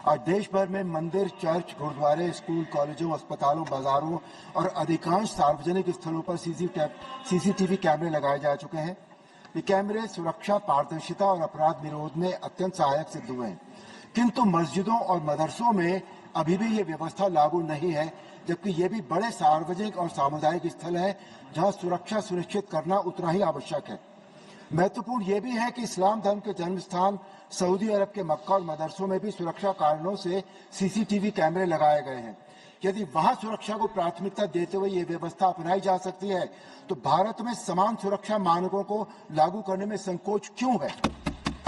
आज देश भर में मंदिर, चर्च, गुरुद्वारे, स्कूल, कॉलेजों, अस्पतालों, बाजारों और अधिकांश सार्वजनिक स्थलों पर सीसीटीवी कैमरे लगाए जा चुके हैं। ये कैमरे सुरक्षा, पारदर्शिता और अपराध निरोध में अत्यंत सहायक सिद्ध हुए हैं, किंतु मस्जिदों और मदरसों में अभी भी ये व्यवस्था लागू नहीं है, जबकि ये भी बड़े सार्वजनिक और सामुदायिक स्थल है जहां सुरक्षा सुनिश्चित करना उतना ही आवश्यक है। महत्वपूर्ण ये भी है कि इस्लाम धर्म के जन्म स्थान सऊदी अरब के मक्का और मदरसों में भी सुरक्षा कारणों से सीसीटीवी कैमरे लगाए गए हैं। यदि वहां सुरक्षा को प्राथमिकता देते हुए ये व्यवस्था अपनाई जा सकती है, तो भारत में समान सुरक्षा मानकों को लागू करने में संकोच क्यों है?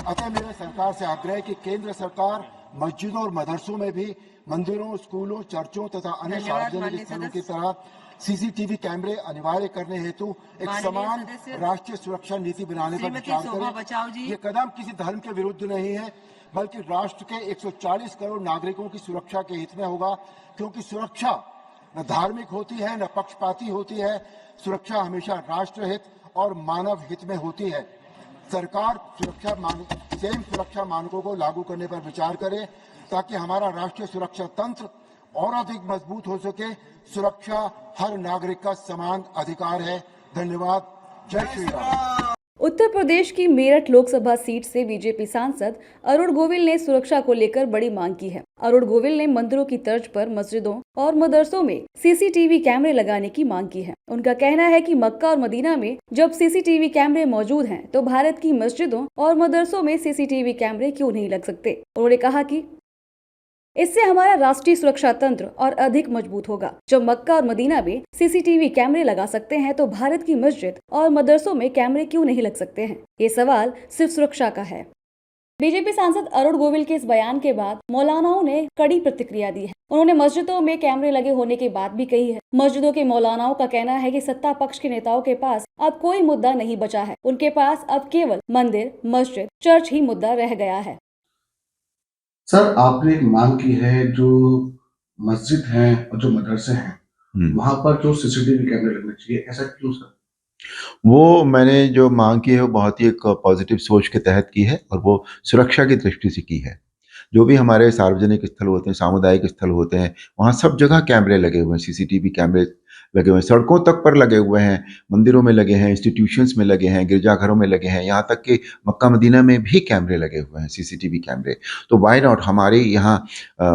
अतः मेरा सरकार से आग्रह है कि केंद्र सरकार मस्जिदों और मदरसों में भी मंदिरों, स्कूलों, चर्चों तथा अन्य सार्वजनिक स्थलों की तरह सीसीटीवी कैमरे अनिवार्य करने हेतु एक समान राष्ट्रीय सुरक्षा नीति बनाने पर विचार करें। ये कदम किसी धर्म के विरुद्ध नहीं है, बल्कि राष्ट्र के 140 करोड़ नागरिकों की सुरक्षा के हित में होगा, क्योंकि सुरक्षा न धार्मिक होती है न पक्षपाती होती है। सुरक्षा हमेशा राष्ट्र हित और मानव हित में होती है। सरकार सुरक्षा मानकों को लागू करने पर विचार करे ताकि हमारा राष्ट्रीय सुरक्षा तंत्र और अधिक मजबूत हो सके। सुरक्षा हर नागरिक का समान अधिकार है। धन्यवाद। जय श्री राम। उत्तर प्रदेश की मेरठ लोकसभा सीट से बीजेपी सांसद अरुण गोविल ने सुरक्षा को लेकर बड़ी मांग की है। अरुण गोविल ने मंदिरों की तर्ज पर मस्जिदों और मदरसों में सीसीटीवी कैमरे लगाने की मांग की है। उनका कहना है कि मक्का और मदीना में जब सीसीटीवी कैमरे मौजूद हैं, तो भारत की मस्जिदों और मदरसों में सीसीटीवी कैमरे क्यों नहीं लग सकते। उन्होंने कहा कि इससे हमारा राष्ट्रीय सुरक्षा तंत्र और अधिक मजबूत होगा। जब मक्का और मदीना में सीसीटीवी कैमरे लगा सकते हैं, तो भारत की मस्जिद और मदरसों में कैमरे क्यों नहीं लग सकते हैं। ये सवाल सिर्फ सुरक्षा का है। बीजेपी सांसद अरुण गोविल के इस बयान के बाद मौलानाओं ने कड़ी प्रतिक्रिया दी है। उन्होंने मस्जिदों में कैमरे लगे होने की बात भी कही है। मस्जिदों के मौलानाओं का कहना है कि सत्ता पक्ष के नेताओं के पास अब कोई मुद्दा नहीं बचा है। उनके पास अब केवल मंदिर, मस्जिद, चर्च ही मुद्दा रह गया है। सर, आपने एक मांग की है, जो मस्जिद हैं और जो मदरसे हैं वहां पर जो सीसीटीवी कैमरे लगने चाहिए, ऐसा क्यों सर? वो मैंने जो मांग की है वो बहुत ही एक पॉजिटिव सोच के तहत की है, और वो सुरक्षा की दृष्टि से की है। जो भी हमारे सार्वजनिक स्थल होते हैं, सामुदायिक स्थल होते हैं, वहाँ सब जगह कैमरे लगे हुए हैं, सीसीटीवी कैमरे लगे हुए हैं, सड़कों तक पर लगे हुए हैं, मंदिरों में लगे हैं, इंस्टीट्यूशंस में लगे हैं, गिरजाघरों में लगे हैं, यहाँ तक कि मक्का मदीना में भी कैमरे लगे हुए हैं, सीसीटीवी कैमरे। तो वाई नॉट हमारे यहाँ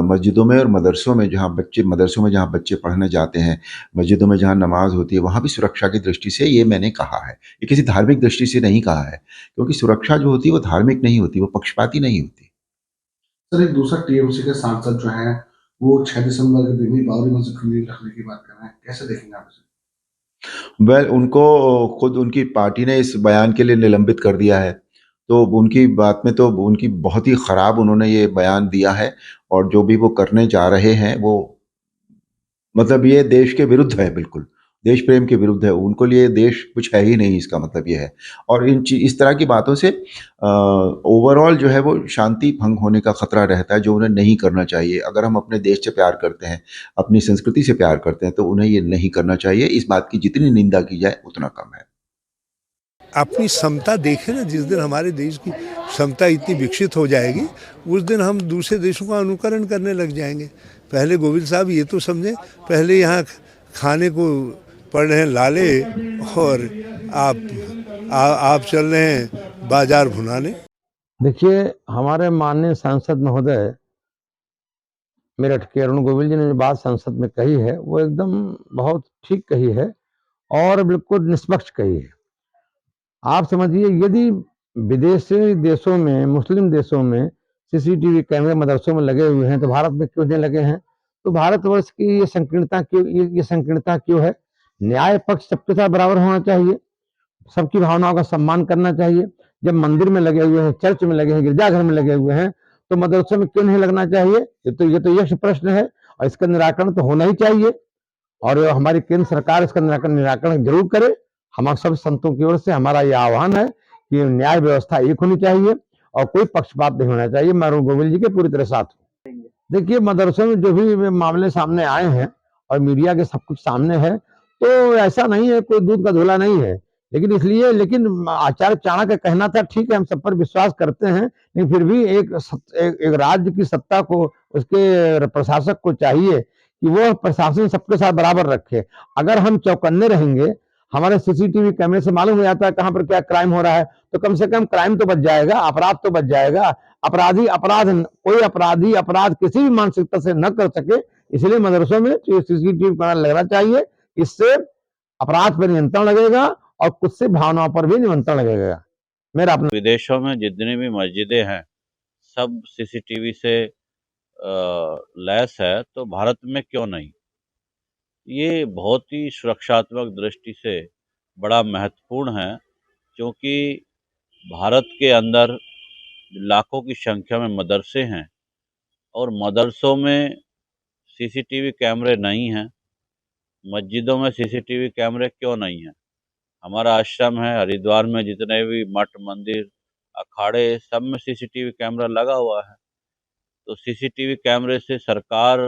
मस्जिदों में और मदरसों में जहाँ बच्चे पढ़ने जाते हैं, मस्जिदों में जहाँ नमाज होती है, वहाँ भी सुरक्षा की दृष्टि से ये मैंने कहा है। ये किसी धार्मिक दृष्टि से नहीं कहा है, क्योंकि सुरक्षा जो होती है वो धार्मिक नहीं होती, वो पक्षपाती नहीं होती। सर, एक दूसरा टीएमसी के सांसद जो है वो 6 दिसंबर के दिन ही बाबरी मस्जिद खुली रखने की बात कर रहे हैं, कैसे देखेंगे आप इसे? वेल, उनको खुद उनकी पार्टी ने इस बयान के लिए निलंबित कर दिया है, तो उनकी बात में तो उनकी बहुत ही ख़राब उन्होंने ये बयान दिया है, और जो भी वो करने जा रहे हैं वो मतलब ये देश के विरुद्ध है, बिल्कुल देश प्रेम के विरुद्ध है। उनको लिए देश कुछ है ही नहीं, इसका मतलब ये है। और इस तरह की बातों से ओवरऑल जो है वो शांति भंग होने का खतरा रहता है, जो उन्हें नहीं करना चाहिए। अगर हम अपने देश से प्यार करते हैं, अपनी संस्कृति से प्यार करते हैं, तो उन्हें ये नहीं करना चाहिए। इस बात की जितनी निंदा की जाए उतना कम है। अपनी क्षमता देखें ना, जिस दिन हमारे देश की क्षमता इतनी विकसित हो जाएगी, उस दिन हम दूसरे देशों का अनुकरण करने लग जाएंगे। पहले गोविल साहब ये तो समझें, पहले यहाँ खाने को पड़ रहे हैं लाले, और आप चल रहे हैं बाजार भुनाने। देखिए, हमारे माननीय सांसद महोदय मेरठ के अरुण गोविल जी ने जो बात संसद में कही है, वो एकदम बहुत ठीक कही है और बिल्कुल निष्पक्ष कही है। आप समझिए, यदि विदेशी देशों में, मुस्लिम देशों में सीसीटीवी कैमरे मदरसों में लगे हुए हैं, तो भारत में क्यों नहीं लगे हैं? तो भारतवर्ष की ये संकीर्णता क्यों है? न्याय पक्ष सबके साथ बराबर होना चाहिए, सबकी भावनाओं का सम्मान करना चाहिए। जब मंदिर में लगे हुए हैं, चर्च में लगे हैं, गिरजाघर में लगे हुए हैं, तो मदरसों में क्यों नहीं लगना चाहिए? ये तो यह प्रश्न है, और इसका निराकरण तो होना ही चाहिए, और हमारी केंद्र सरकार इसका निराकरण जरूर करे। हम सब संतों की ओर से हमारा यह आह्वान है कि न्याय व्यवस्था एक होनी चाहिए और कोई पक्षपात नहीं होना चाहिए। मैं अरुण गोविल जी के पूरी तरह साथ हूँ। देखिए, मदरसों में जो भी मामले सामने आए हैं और मीडिया के सब कुछ सामने है, तो ऐसा नहीं है, कोई दूध का धुला नहीं है। लेकिन आचार्य चाणक्य का कहना था ठीक है हम सब पर विश्वास करते हैं, लेकिन फिर भी एक राज्य की सत्ता को उसके प्रशासक को चाहिए कि वो प्रशासन सबके साथ बराबर रखे। अगर हम चौकन्ने रहेंगे, हमारे सीसीटीवी कैमरे से मालूम हो जाता है कहाँ पर क्या क्राइम हो रहा है, तो कम से कम क्राइम तो बच जाएगा, अपराध तो बच जाएगा। कोई अपराधी अपराध किसी भी मानसिकता से न कर सके, इसलिए मदरसों में सीसीटीवी कैमरा लगना चाहिए। इससे अपराध पर नियंत्रण लगेगा और कुछ से भावनाओं पर भी नियंत्रण लगेगा। मेरा अपना विदेशों में जितनी भी मस्जिदें हैं सब सीसीटीवी से लैस है, तो भारत में क्यों नहीं? ये बहुत ही सुरक्षात्मक दृष्टि से बड़ा महत्वपूर्ण है, क्योंकि भारत के अंदर लाखों की संख्या में मदरसे हैं और मदरसों में सीसीटीवी कैमरे नहीं हैं। मस्जिदों में सीसीटीवी कैमरे क्यों नहीं हैं? हमारा आश्रम है हरिद्वार में, जितने भी मठ मंदिर अखाड़े सब में सीसीटीवी कैमरा लगा हुआ है। तो सीसीटीवी कैमरे से सरकार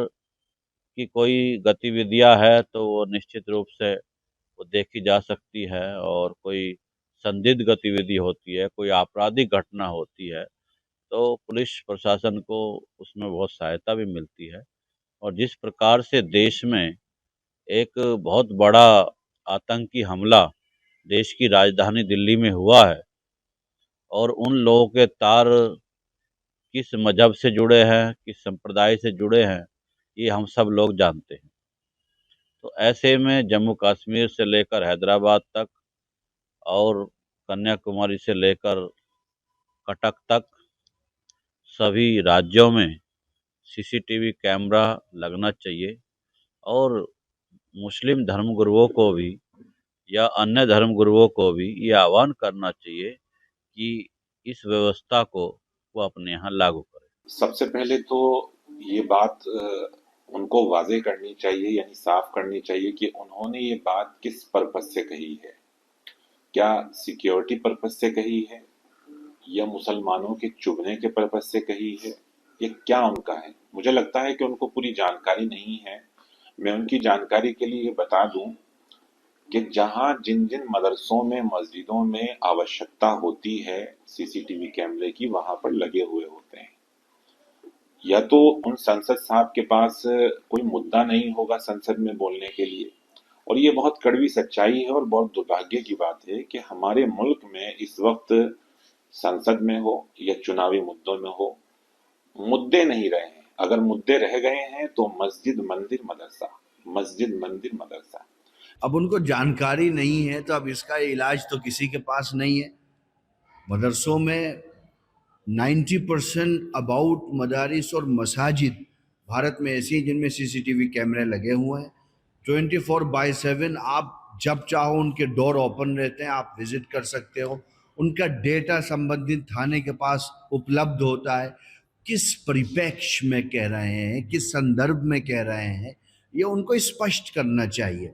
की कोई गतिविधियां है तो वो निश्चित रूप से वो देखी जा सकती है, और कोई संदिग्ध गतिविधि होती है, कोई आपराधिक घटना होती है, तो पुलिस प्रशासन को उसमें बहुत सहायता भी मिलती है। और जिस प्रकार से देश में एक बहुत बड़ा आतंकी हमला देश की राजधानी दिल्ली में हुआ है, और उन लोगों के तार किस मजहब से जुड़े हैं, किस संप्रदाय से जुड़े हैं, ये हम सब लोग जानते हैं। तो ऐसे में जम्मू कश्मीर से लेकर हैदराबाद तक और कन्याकुमारी से लेकर कटक तक सभी राज्यों में सीसीटीवी कैमरा लगना चाहिए। और मुस्लिम धर्मगुरुओं को भी या अन्य धर्मगुरुओं को भी ये आह्वान करना चाहिए कि इस व्यवस्था को वो अपने यहाँ लागू करें। सबसे पहले तो ये बात उनको वाज़ेह करनी चाहिए, यानी साफ करनी चाहिए कि उन्होंने ये बात किस पर्पज से कही है। क्या सिक्योरिटी पर्पज से कही है, या मुसलमानों के चुभने के पर्पज से कही है, ये क्या उनका है? मुझे लगता है कि उनको पूरी जानकारी नहीं है। मैं उनकी जानकारी के लिए ये बता दूं कि जहां जिन जिन मदरसों में मस्जिदों में आवश्यकता होती है सीसीटीवी कैमरे की, वहां पर लगे हुए होते हैं। या तो उन संसद साहब के पास कोई मुद्दा नहीं होगा संसद में बोलने के लिए, और ये बहुत कड़वी सच्चाई है और बहुत दुर्भाग्य की बात है कि हमारे मुल्क में इस वक्त संसद में हो या चुनावी मुद्दों में हो, मुद्दे नहीं रहे हैं। अगर मुद्दे रह गए हैं तो मस्जिद मंदिर मदरसा, मस्जिद मंदिर मदरसा। अब उनको जानकारी नहीं है तो अब इसका इलाज तो किसी के पास नहीं है। मदरसों में 90% अबाउट मदारिस और मसाजिद भारत में ऐसी जिनमें सीसीटीवी कैमरे लगे हुए हैं। 24/7 आप जब चाहो उनके डोर ओपन रहते हैं, आप विजिट कर सकते हो। उनका डेटा संबंधित थाने के पास उपलब्ध होता है। किस परिप्रेक्ष्य में कह रहे हैं, किस संदर्भ में कह रहे हैं, ये उनको स्पष्ट करना चाहिए।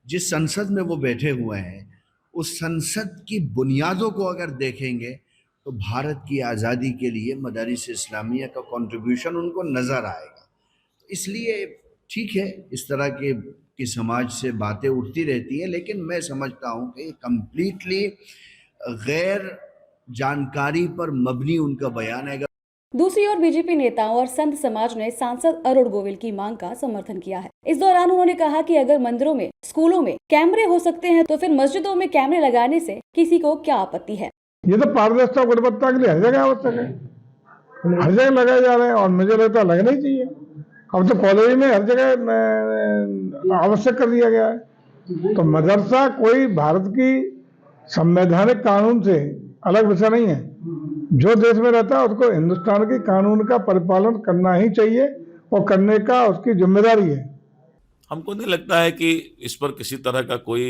जिस संसद में वो बैठे हुए हैं, उस संसद की बुनियादों को अगर देखेंगे तो भारत की आज़ादी के लिए मदारिस इस्लामिया का कंट्रीब्यूशन उनको नज़र आएगा। इसलिए ठीक है, इस तरह के समाज से बातें उठती रहती हैं, लेकिन मैं समझता हूँ कि कम्प्लीटली गैर जानकारी पर मबनी उनका बयान है। दूसरी ओर बीजेपी नेताओं और संत समाज ने सांसद अरुण गोविल की मांग का समर्थन किया है। इस दौरान उन्होंने कहा कि अगर मंदिरों में, स्कूलों में कैमरे हो सकते हैं तो फिर मस्जिदों में कैमरे लगाने से किसी को क्या आपत्ति है। ये तो पारदर्शिता गुणवत्ता के लिए हर जगह आवश्यक है, हर जगह लगाए जा रहे हैं और मुझे लगता है लगना ही चाहिए। अब तो कॉलेज में हर जगह आवश्यक कर दिया गया है। तो मदरसा कोई भारत की संवैधानिक कानून से अलग विषय नहीं है। जो देश में रहता है उसको हिंदुस्तान के कानून का परिपालन करना ही चाहिए और करने का उसकी जिम्मेदारी है। हमको नहीं लगता है कि इस पर किसी तरह का कोई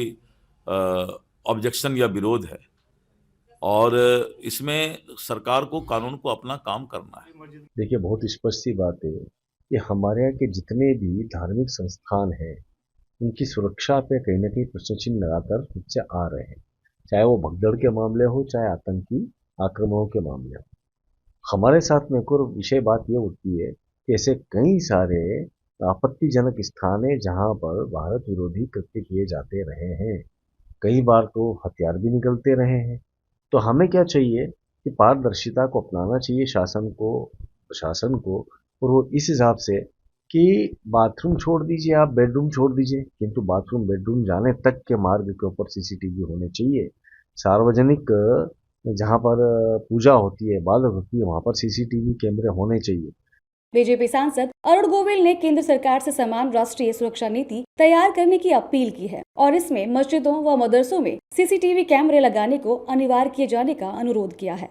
ऑब्जेक्शन या विरोध है, और इसमें सरकार को कानून को अपना काम करना है। देखिए, बहुत स्पष्ट सी बात है कि हमारे यहाँ के जितने भी धार्मिक संस्थान हैं, उनकी सुरक्षा पे कहीं ना कहीं प्रश्न चिन्ह लगातार खुद से आ रहे हैं, चाहे वो भगदड़ के मामले हो, चाहे आतंकी आक्रमणों के मामले हो। हमारे साथ में एक और विषय बात ये उठती है कि ऐसे कई सारे आपत्तिजनक स्थान है जहाँ पर भारत विरोधी कृत्य किए जाते रहे हैं, कई बार तो हथियार भी निकलते रहे हैं। तो हमें क्या चाहिए कि पारदर्शिता को अपनाना चाहिए शासन को, प्रशासन को, और वो इस हिसाब से कि बाथरूम छोड़ दीजिए, आप बेडरूम छोड़ दीजिए, किंतु बाथरूम बेडरूम जाने तक के मार्ग के ऊपर सीसीटीवी होने चाहिए। सार्वजनिक जहाँ पर पूजा होती है, इबादत होती है, वहाँ पर सीसीटीवी कैमरे होने चाहिए। बीजेपी सांसद अरुण गोविल ने केंद्र सरकार से समान राष्ट्रीय सुरक्षा नीति तैयार करने की अपील की है और इसमें मस्जिदों व मदरसों में सीसीटीवी कैमरे लगाने को अनिवार्य किए जाने का अनुरोध किया है।